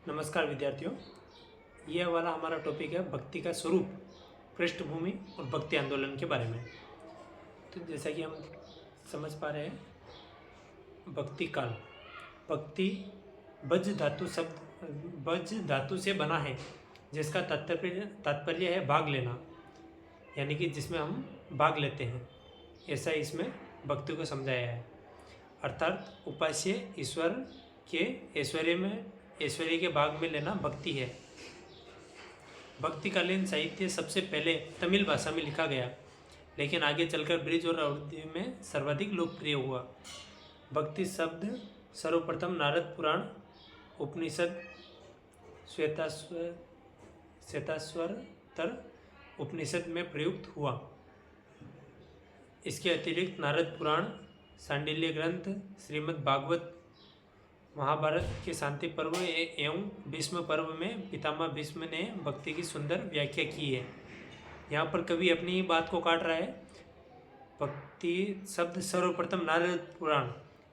नमस्कार विद्यार्थियों, यह वाला हमारा टॉपिक है भक्ति का स्वरूप, पृष्ठभूमि और भक्ति आंदोलन के बारे में। तो जैसा कि हम समझ पा रहे हैं, भक्ति काल, भक्ति बज धातु से बना है, जिसका तात्पर्य है भाग लेना, यानी कि जिसमें हम भाग लेते हैं, ऐसा इसमें भक्ति को समझाया है। अर्थात उपास्य ईश्वर के ऐश्वर्य के भाग में लेना भक्ति है। भक्तिकालीन साहित्य सबसे पहले तमिल भाषा में लिखा गया, लेकिन आगे चलकर ब्रिज और उर्दू में सर्वाधिक लोकप्रिय हुआ। भक्ति शब्द सर्वप्रथम नारद पुराण, उपनिषद, श्वेताश्वतर उपनिषद में प्रयुक्त हुआ। इसके अतिरिक्त नारद पुराण, सांडिल्य ग्रंथ, श्रीमद् भागवत, महाभारत के शांति पर्व एवं भीष्म पर्व में पितामह भीष्म ने भक्ति की सुंदर व्याख्या की है। यहाँ पर कवि अपनी बात को काट रहा है। भक्ति शब्द सर्वप्रथम नारद पुराण,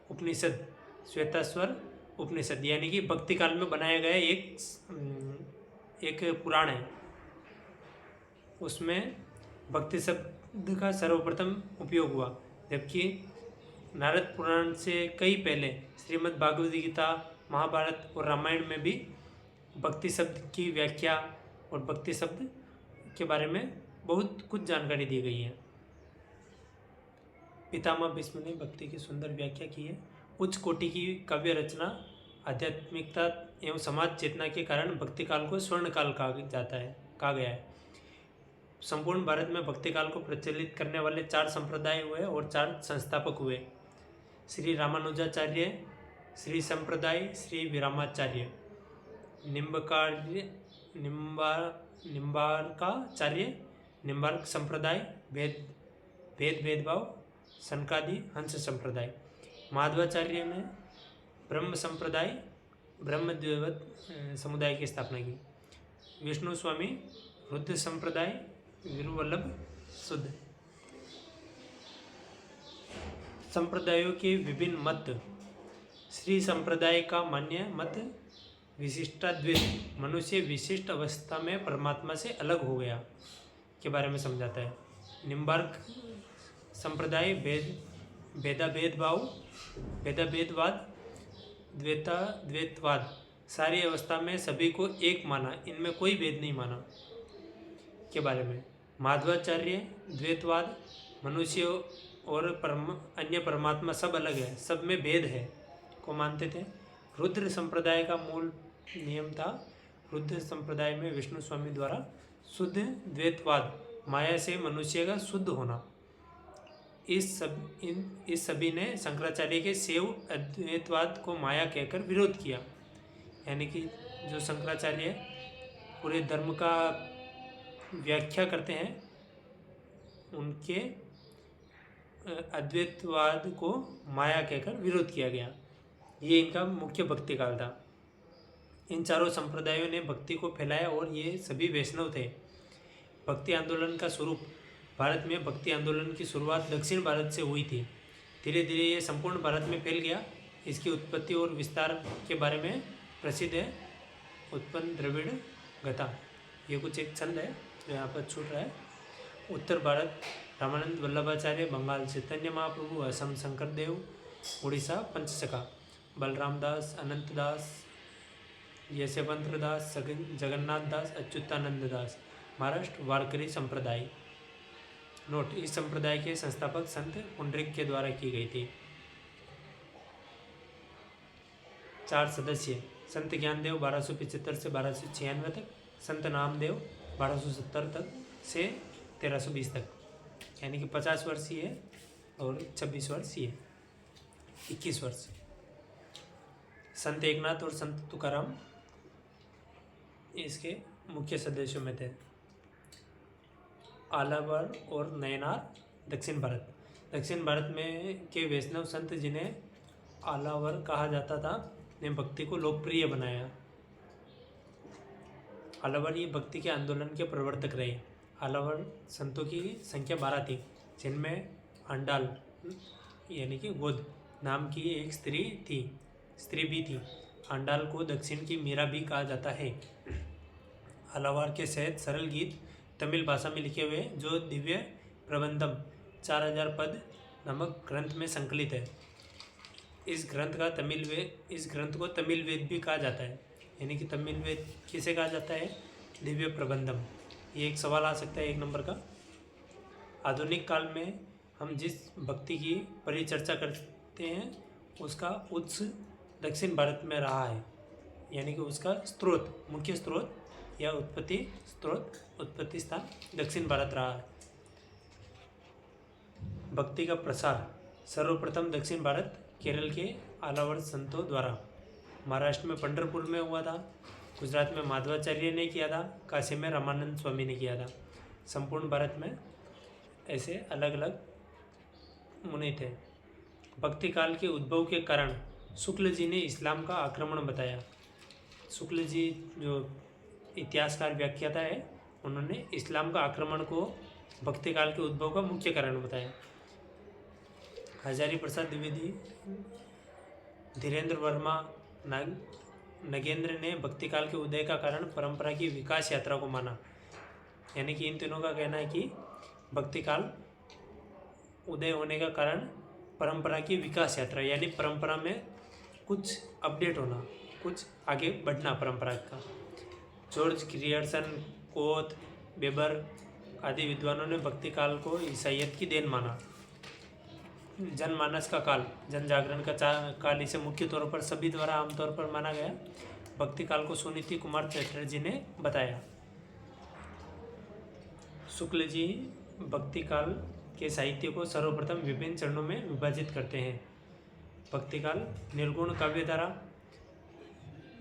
उपनिषद, श्वेताश्वर उपनिषद, यानी कि भक्ति काल में बनाया गया एक पुराण है। उसमें भक्ति शब्द का सर्वप्रथम उपयोग हुआ, जबकि नारद पुराण से कई पहले श्रीमद् भागवत गीता, महाभारत और रामायण में भी भक्ति शब्द की व्याख्या और भक्ति शब्द के बारे में बहुत कुछ जानकारी दी गई है। पितामह भीष्म ने भक्ति की सुंदर व्याख्या की है। उच्च कोटि की काव्य रचना, आध्यात्मिकता एवं समाज चेतना के कारण भक्ति काल को स्वर्ण काल कहा गया है। संपूर्ण भारत में भक्ति काल को प्रचलित करने वाले 4 संप्रदाय हुए और 4 संस्थापक हुए: श्री रामानुजाचार्य, श्री संप्रदाय, श्री विरामाचार्य, निम्बार्काचार्य, निम्बार्क संप्रदाय, भेदभाव, सनकादि, हंस संप्रदाय। माधवाचार्य ने ब्रह्म संप्रदाय, ब्रह्मद्वैत समुदाय की स्थापना की। विष्णु स्वामी, रुद्र संप्रदाय, विरुवल्लभ शुद्ध। संप्रदायों के विभिन्न मत। श्री संप्रदाय का मान्य मत विशिष्टाद्वैत, मनुष्य विशिष्ट अवस्था में परमात्मा से अलग हो गया, के बारे में समझाता है। निम्बार्क संप्रदाय भेदवाद, द्वैतवाद, सारी अवस्था में सभी को एक माना, इनमें कोई भेद नहीं माना, के बारे में। माधवाचार्य द्वैतवाद, मनुष्य और अन्य परमात्मा सब अलग है, सब में भेद है, को मानते थे। रुद्र संप्रदाय का मूल नियम था, रुद्र संप्रदाय में विष्णु स्वामी द्वारा शुद्ध द्वैतवाद, माया से मनुष्य का शुद्ध होना, इस सभी ने शंकराचार्य के शैव अद्वैतवाद को माया कहकर विरोध किया। यानी कि जो शंकराचार्य पूरे धर्म का व्याख्या करते हैं, उनके अद्वैतवाद को माया कहकर विरोध किया गया। ये इनका मुख्य भक्ति काल था। इन चारों संप्रदायों ने भक्ति को फैलाया और ये सभी वैष्णव थे। भक्ति आंदोलन का स्वरूप। भारत में भक्ति आंदोलन की शुरुआत दक्षिण भारत से हुई थी। धीरे धीरे ये संपूर्ण भारत में फैल गया। इसकी उत्पत्ति और विस्तार के बारे में प्रसिद्ध है उत्पन्न द्रविड़ गथा। ये कुछ एक छंद है जो यहाँ पर छूट रहा है। उत्तर भारत रामानंद वल्लभाचार्य, बंगाल चैतन्य महाप्रभु, असम शंकर देव, उड़ीसा पंचसखा, बलराम दास, अनंत दास, यशवंत दास, जगन्नाथ दास, अच्युतानंद दास, महाराष्ट्र वारकरी संप्रदाय। नोट: इस संप्रदाय के संस्थापक संत पुंडरीक के द्वारा की गई थी। 4 सदस्य: संत ज्ञानदेव 1275 से 1296 तक, संत नामदेव 1270 तक से 1320 तक, यानी कि 50 वर्षीय और 26 वर्षीय, 21 वर्ष। संत एकनाथ और संत तुकाराम इसके मुख्य सदस्यों में थे। आलावर और नयनार दक्षिण भारत। दक्षिण भारत में के वैष्णव संत, जिन्हें आलावर कहा जाता था, ने भक्ति को लोकप्रिय बनाया। आलावर ये भक्ति के आंदोलन के प्रवर्तक रहे। आलावर संतों की संख्या 12 थी, जिनमें अंडाल यानी कि गोद नाम की एक स्त्री भी थी। आंडाल को दक्षिण की मीरा भी कहा जाता है। आलावार के सहज सरल गीत तमिल भाषा में लिखे हुए जो दिव्य प्रबंधम 4000 पद नामक ग्रंथ में संकलित है। इस ग्रंथ को तमिल वेद भी कहा जाता है। यानी कि तमिल वेद किसे कहा जाता है? दिव्य प्रबंधम। ये एक सवाल आ सकता है 1 नंबर का। आधुनिक काल में हम जिस भक्ति की परिचर्चा करते हैं उसका उत्स दक्षिण भारत में रहा है। यानी कि उसका स्रोत, मुख्य स्रोत या उत्पत्ति स्थान दक्षिण भारत रहा है। भक्ति का प्रसार सर्वप्रथम दक्षिण भारत केरल के आलावर संतों द्वारा, महाराष्ट्र में पंढरपुर में हुआ था, गुजरात में माधवाचार्य ने किया था, काशी में रामानंद स्वामी ने किया था। संपूर्ण भारत में ऐसे अलग अलग मुनि थे। भक्ति काल के उद्भव के कारण शुक्ल जी ने इस्लाम का आक्रमण बताया। शुक्ल जी जो इतिहासकार व्याख्याता है, उन्होंने इस्लाम का आक्रमण को भक्ति काल के उद्भव का मुख्य कारण बताया। हजारी प्रसाद द्विवेदी, धीरेन्द्र वर्मा, नगेंद्र ने भक्ति काल के उदय का कारण परंपरा की विकास यात्रा को माना। यानी कि इन तीनों का कहना है कि भक्ति काल उदय होने का कारण परंपरा की विकास यात्रा, यानी परंपरा में कुछ अपडेट होना, कुछ आगे बढ़ना परंपरा का। जॉर्ज ग्रियर्सन, कोथ, बेबर आदि विद्वानों ने भक्ति काल को ईसाइयत की देन माना। जनमानस का काल, जन जागरण का काल इसे मुख्य तौर पर सभी द्वारा आमतौर पर माना गया। भक्ति काल को सुनीति कुमार चटर्जी ने बताया। शुक्ल जी भक्ति काल के साहित्य को सर्वप्रथम विभिन्न चरणों में विभाजित करते हैं। भक्ति काल निर्गुण काव्यधारा,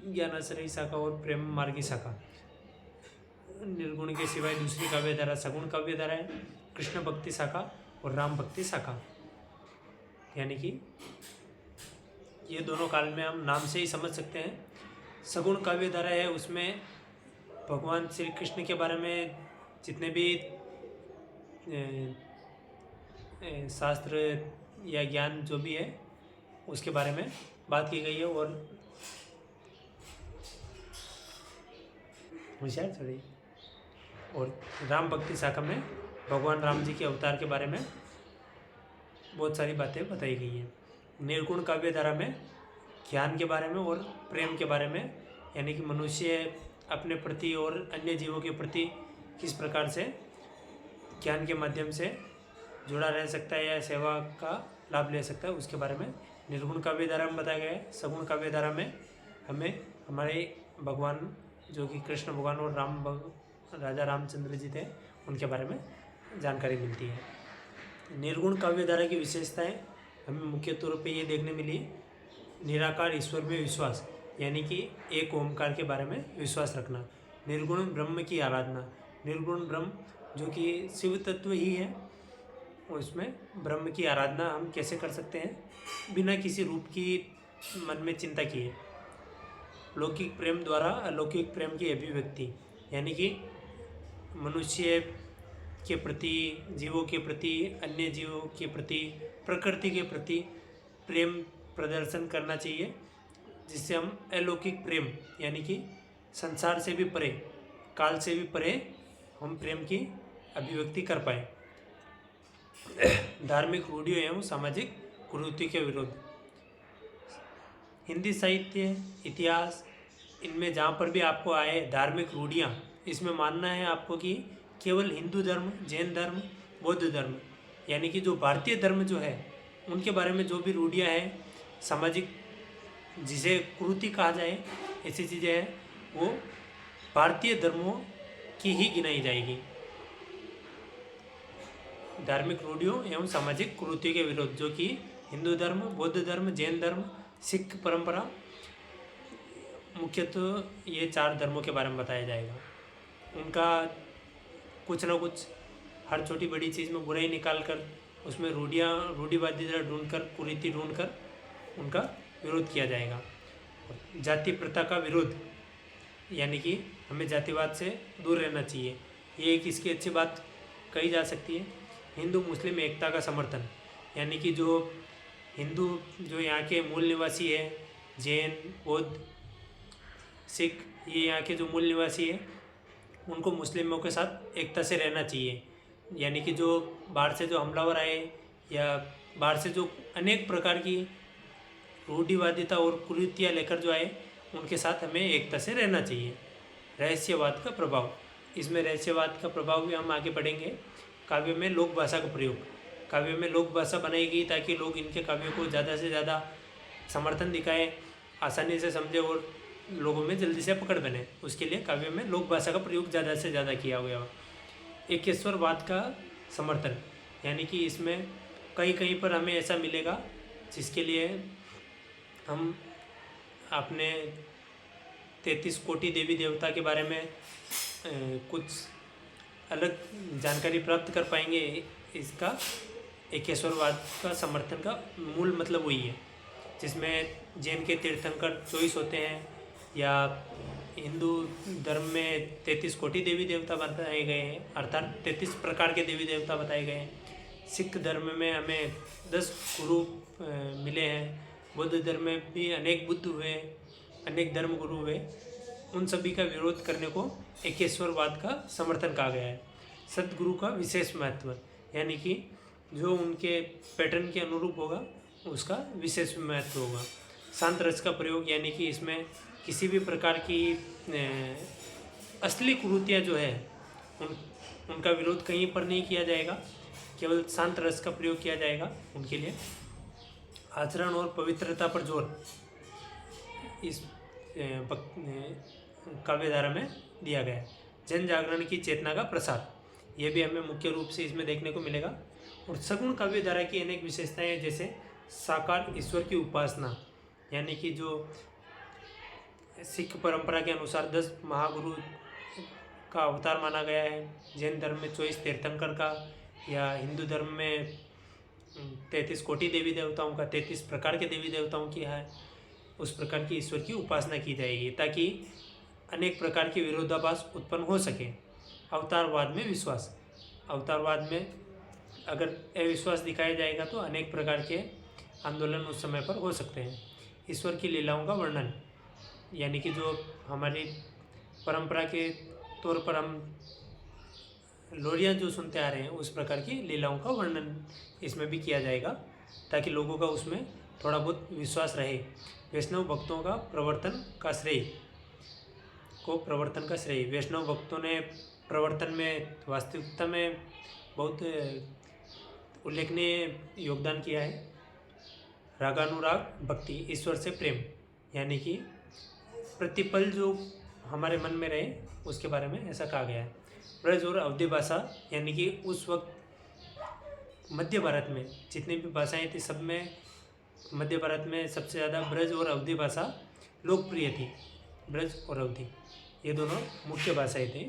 ज्ञानाश्रयी शाखा और प्रेम मार्गी शाखा। निर्गुण के सिवाय दूसरी काव्यधारा सगुण काव्यधारा है, कृष्ण भक्ति शाखा और राम भक्ति शाखा। यानी कि ये दोनों काल में हम नाम से ही समझ सकते हैं। सगुण काव्यधारा है, उसमें भगवान श्री कृष्ण के बारे में जितने भी शास्त्र या ज्ञान जो भी है उसके बारे में बात की गई है। और होशियार छोड़ी। और राम भक्ति शाखा में भगवान राम जी के अवतार के बारे में बहुत सारी बातें बताई गई हैं। निर्गुण काव्यधारा में ज्ञान के बारे में और प्रेम के बारे में, यानी कि मनुष्य अपने प्रति और अन्य जीवों के प्रति किस प्रकार से ज्ञान के माध्यम से जुड़ा रह सकता है या सेवा का लाभ ले सकता है, उसके बारे में निर्गुण काव्यधारा में बताया गया है। सगुण काव्यधारा में हमें हमारे भगवान जो कि कृष्ण भगवान और राजा रामचंद्र जी थे उनके बारे में जानकारी मिलती है। निर्गुण काव्यधारा की विशेषताएं हमें मुख्य तौर पे ये देखने मिली। निराकार ईश्वर में विश्वास, यानी कि एक ओमकार के बारे में विश्वास रखना। निर्गुण ब्रह्म की आराधना, निर्गुण ब्रह्म जो कि शिव तत्व ही है, उसमें ब्रह्म की आराधना हम कैसे कर सकते हैं बिना किसी रूप की मन में चिंता किए। लौकिक प्रेम द्वारा अलौकिक प्रेम की अभिव्यक्ति, यानी कि मनुष्य के प्रति, जीवों के प्रति, अन्य जीवों के प्रति, प्रकृति के प्रति प्रेम प्रदर्शन करना चाहिए, जिससे हम अलौकिक प्रेम यानी कि संसार से भी परे, काल से भी परे हम प्रेम की अभिव्यक्ति कर पाए। धार्मिक रूढ़ियों एवं सामाजिक कुरीति के विरोध। हिंदी साहित्य, इतिहास, इनमें जहाँ पर भी आपको आए धार्मिक रूढ़ियाँ, इसमें मानना है आपको कि केवल हिंदू धर्म, जैन धर्म, बौद्ध धर्म, यानी कि जो भारतीय धर्म जो है उनके बारे में जो भी रूढ़ियाँ हैं, सामाजिक जिसे कुरीति कहा जाए, ऐसी चीज़ें हैं, वो भारतीय धर्मों की ही गिनाई जाएगी। धार्मिक रूढ़ियों एवं सामाजिक कुरीति के विरोध, जो कि हिंदू धर्म, बौद्ध धर्म, जैन धर्म, सिख परंपरा, मुख्यतः ये 4 धर्मों के बारे में बताया जाएगा। उनका कुछ ना कुछ हर छोटी बड़ी चीज़ में बुराई निकाल कर उसमें रूढ़िवादी ढूंढकर, कुरीति ढूंढकर उनका विरोध किया जाएगा। जाति प्रथा का विरोध, यानी कि हमें जातिवाद से दूर रहना चाहिए, ये एक इसकी अच्छी बात कही जा सकती है। हिंदू मुस्लिम एकता का समर्थन, यानी कि जो हिंदू जो यहाँ के मूल निवासी है, जैन, बौद्ध, सिख, ये यहाँ के जो मूल निवासी हैं उनको मुस्लिमों के साथ एकता से रहना चाहिए। यानी कि जो बाहर से जो हमलावर आए या बाहर से जो अनेक प्रकार की रूढ़िवादिता और कुरीतियाँ लेकर जो आए उनके साथ हमें एकता से रहना चाहिए। रहस्यवाद का प्रभाव, इसमें रहस्यवाद का प्रभाव भी हम आगे बढ़ेंगे। काव्य में लोक भाषा का प्रयोग, काव्य में लोक भाषा बनाई गई ताकि लोग इनके काव्यों को ज़्यादा से ज़्यादा समर्थन दिखाएं, आसानी से समझे और लोगों में जल्दी से पकड़ बने। उसके लिए काव्य में लोक भाषा का प्रयोग ज़्यादा से ज़्यादा किया गया। एकेश्वरवाद का समर्थन, यानी कि इसमें कहीं कहीं पर हमें ऐसा मिलेगा जिसके लिए हम अपने 33 कोटि देवी देवता के बारे में कुछ अलग जानकारी प्राप्त कर पाएंगे। इसका एकेश्वरवाद का समर्थन का मूल मतलब वही है, जिसमें जैन के तीर्थंकर 24 होते हैं या हिंदू धर्म में 33 कोटि देवी देवता बताए गए हैं, अर्थात 33 प्रकार के देवी देवता बताए गए हैं। सिख धर्म में हमें 10 गुरु मिले हैं। बौद्ध धर्म में भी अनेक बुद्ध हुए, अनेक धर्म गुरु हुए। उन सभी का विरोध करने को एकेश्वरवाद का समर्थन कहा गया है। सद्गुरु का विशेष महत्व, यानी कि जो उनके पैटर्न के अनुरूप होगा उसका विशेष महत्व होगा। शांत रस का प्रयोग, यानी कि इसमें किसी भी प्रकार की असली कुरीतियाँ जो है उनका विरोध कहीं पर नहीं किया जाएगा, केवल शांत रस का प्रयोग किया जाएगा उनके लिए। आचरण और पवित्रता पर जोर इस काव्यधारा में दिया गया है। जन जागरण की चेतना का प्रसार, ये भी हमें मुख्य रूप से इसमें देखने को मिलेगा। और सगुण काव्यधारा की अनेक विशेषताएं हैं, जैसे साकार ईश्वर की उपासना, यानी कि जो सिख परंपरा के अनुसार 10 महागुरु का अवतार माना गया है, जैन धर्म में 24 तीर्थंकर का, या हिंदू धर्म में 33 कोटि देवी देवताओं का, 33 प्रकार के देवी देवताओं की है, उस प्रकार की ईश्वर की उपासना की जाएगी ताकि अनेक प्रकार के विरोधाभास उत्पन्न हो सके। अवतारवाद में विश्वास, अवतारवाद में अगर अविश्वास दिखाया जाएगा तो अनेक प्रकार के आंदोलन उस समय पर हो सकते हैं। ईश्वर की लीलाओं का वर्णन, यानी कि जो हमारी परंपरा के तौर पर हम लोरियाँ जो सुनते आ रहे हैं उस प्रकार की लीलाओं का वर्णन इसमें भी किया जाएगा ताकि लोगों का उसमें थोड़ा बहुत विश्वास रहे। वैष्णव भक्तों का प्रवर्तन का श्रेय, वैष्णव भक्तों ने प्रवर्तन में वास्तविकता में बहुत उल्लेखनीय योगदान किया है। रागानुराग भक्ति, ईश्वर से प्रेम, यानी कि प्रतिपल जो हमारे मन में रहे उसके बारे में ऐसा कहा गया है। ब्रज और अवधी भाषा, यानी कि उस वक्त मध्य भारत में जितनी भी भाषाएं थी सब में मध्य भारत में सबसे ज़्यादा ब्रज और अवधी भाषा लोकप्रिय थी। ब्रज और अवधी ये दोनों मुख्य भाषाएं थी।